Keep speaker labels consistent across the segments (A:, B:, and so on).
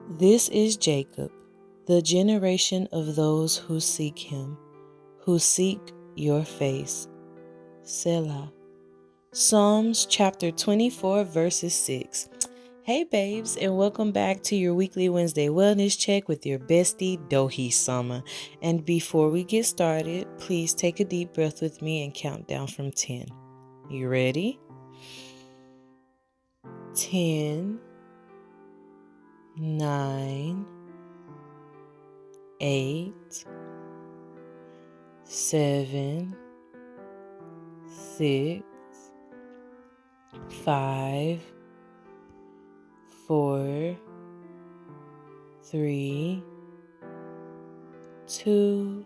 A: This is Jacob, the generation of those who seek him, who seek your face. Selah. Psalms chapter 24, verses 6. Hey babes, and welcome back to your weekly Wednesday wellness check with your bestie DohiSama. And before we get started, please take a deep breath with me and count down from 10. You ready? 10, 9, 8, 7, 6, 5, 4, 3, 2,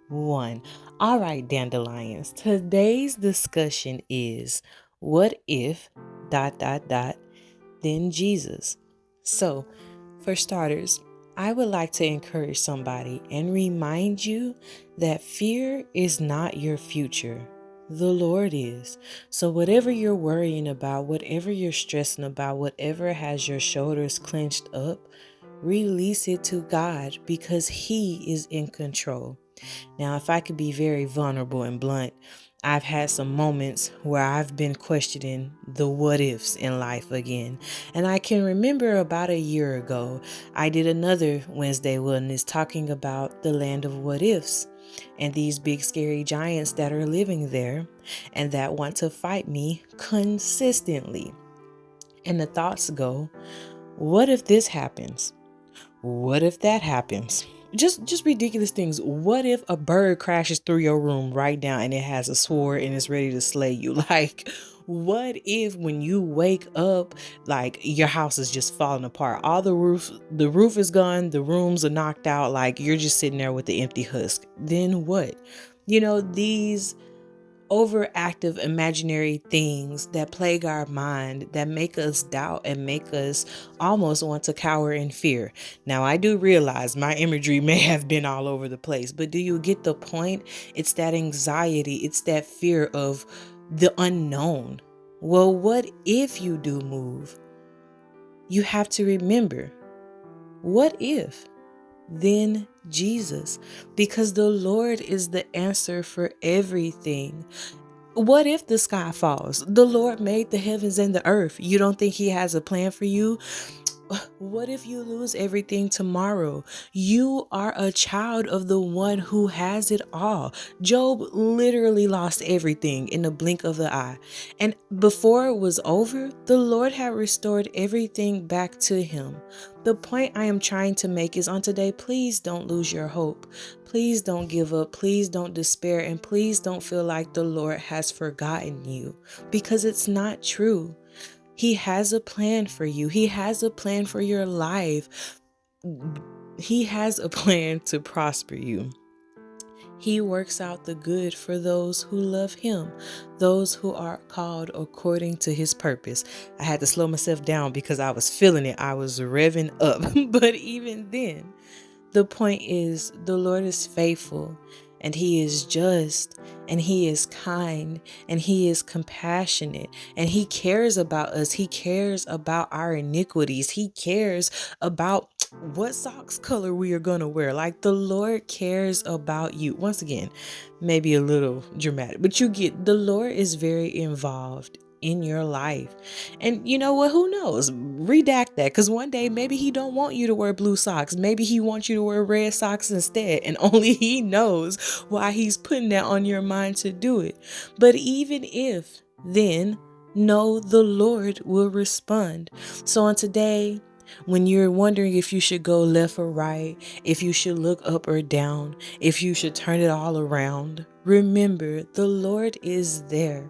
A: 1. All right, dandelions. Today's discussion is what if ... then Jesus. So, for starters, I would like to encourage somebody and remind you that fear is not your future. The Lord is. So whatever you're worrying about, whatever you're stressing about, whatever has your shoulders clenched up, release it to God because He is in control. Now, if I could be very vulnerable and blunt, I've had some moments where I've been questioning the what ifs in life again. And I can remember about a year ago, I did another Wednesday Wellness talking about the land of what ifs and these big scary giants that are living there and that want to fight me consistently. And the thoughts go, what if this happens? What if that happens? Just ridiculous things. What if a bird crashes through your room right now and it has a sword and it's ready to slay you? Like, what if when you wake up, like your house is just falling apart? All the roof is gone, the rooms are knocked out, like you're just sitting there with the empty husk. Then what? These overactive imaginary things that plague our mind, that make us doubt and make us almost want to cower in fear. Now, I do realize my imagery may have been all over the place, but do you get the point? It's that anxiety, it's that fear of the unknown. Well, what if you do move? You have to remember, what if? Then Jesus, because the Lord is the answer for everything. What if the sky falls? The Lord made the heavens and the earth. You don't think He has a plan for you? What if you lose everything tomorrow? You are a child of the one who has it all. Job literally lost everything in the blink of the eye. And before it was over, the Lord had restored everything back to him. The point I am trying to make is on today, please don't lose your hope. Please don't give up. Please don't despair. And please don't feel like the Lord has forgotten you, because it's not true. He has a plan for you. He has a plan for your life. He has a plan to prosper you. He works out the good for those who love Him, those who are called according to His purpose. I had to slow myself down because I was feeling it. I was revving up. But even then, the point is, the Lord is faithful, and He is just, and He is kind, and He is compassionate, and He cares about us. He cares about our iniquities. He cares about what socks color we are going to wear. Like, the Lord cares about you. Once again, maybe a little dramatic, but you get, the Lord is very involved in your life. And you know what? Who knows? Redact that, because one day maybe He don't want you to wear blue socks. Maybe He wants you to wear red socks instead, and only He knows why He's putting that on your mind to do it. But even if, then know the Lord will respond. So on today, when you're wondering if you should go left or right, if you should look up or down, if you should turn it all around, remember the Lord is there.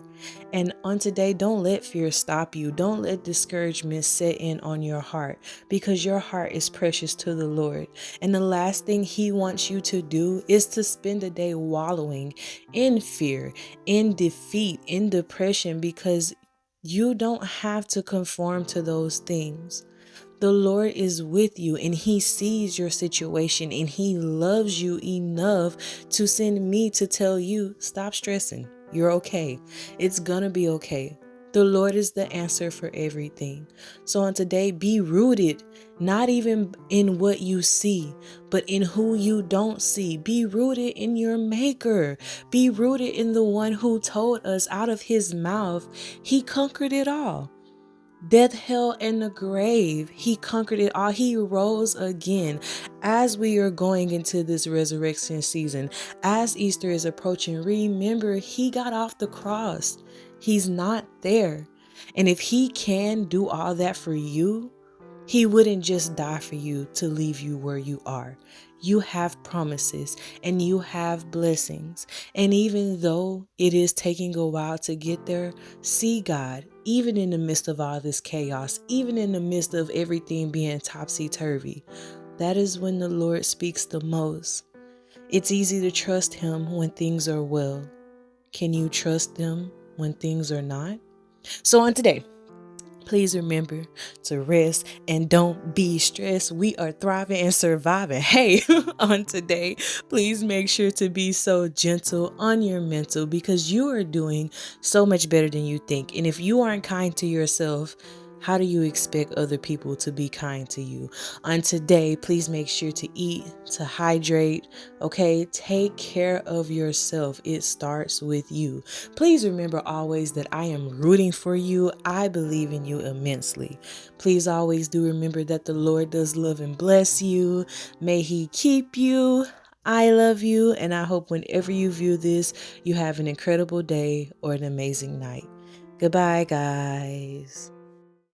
A: And on today, don't let fear stop you. Don't let discouragement set in on your heart, because your heart is precious to the Lord. And the last thing He wants you to do is to spend a day wallowing in fear, in defeat, in depression, because you don't have to conform to those things. The Lord is with you, and He sees your situation, and He loves you enough to send me to tell you, stop stressing. You're okay. It's gonna be okay. The Lord is the answer for everything. So on today, be rooted, not even in what you see, but in who you don't see. Be rooted in your Maker. Be rooted in the one who told us out of his mouth, he conquered it all. Death, hell, and the grave. He conquered it all. He rose again. As we are going into this resurrection season, as Easter is approaching, remember he got off the cross. He's not there. And if he can do all that for you, he wouldn't just die for you to leave you where you are. You have promises and you have blessings. And even though it is taking a while to get there, see God, even in the midst of all this chaos, even in the midst of everything being topsy-turvy. That is when the Lord speaks the most. It's easy to trust him when things are well. Can you trust him when things are not? So on today, please remember to rest and don't be stressed. We are thriving and surviving. Hey, on today, please make sure to be so gentle on your mental because you are doing so much better than you think. And if you aren't kind to yourself, how do you expect other people to be kind to you? On today, please make sure to eat, to hydrate, okay? Take care of yourself. It starts with you. Please remember always that I am rooting for you. I believe in you immensely. Please always do remember that the Lord does love and bless you. May he keep you. I love you, and I hope whenever you view this, you have an incredible day or an amazing night. Goodbye, guys.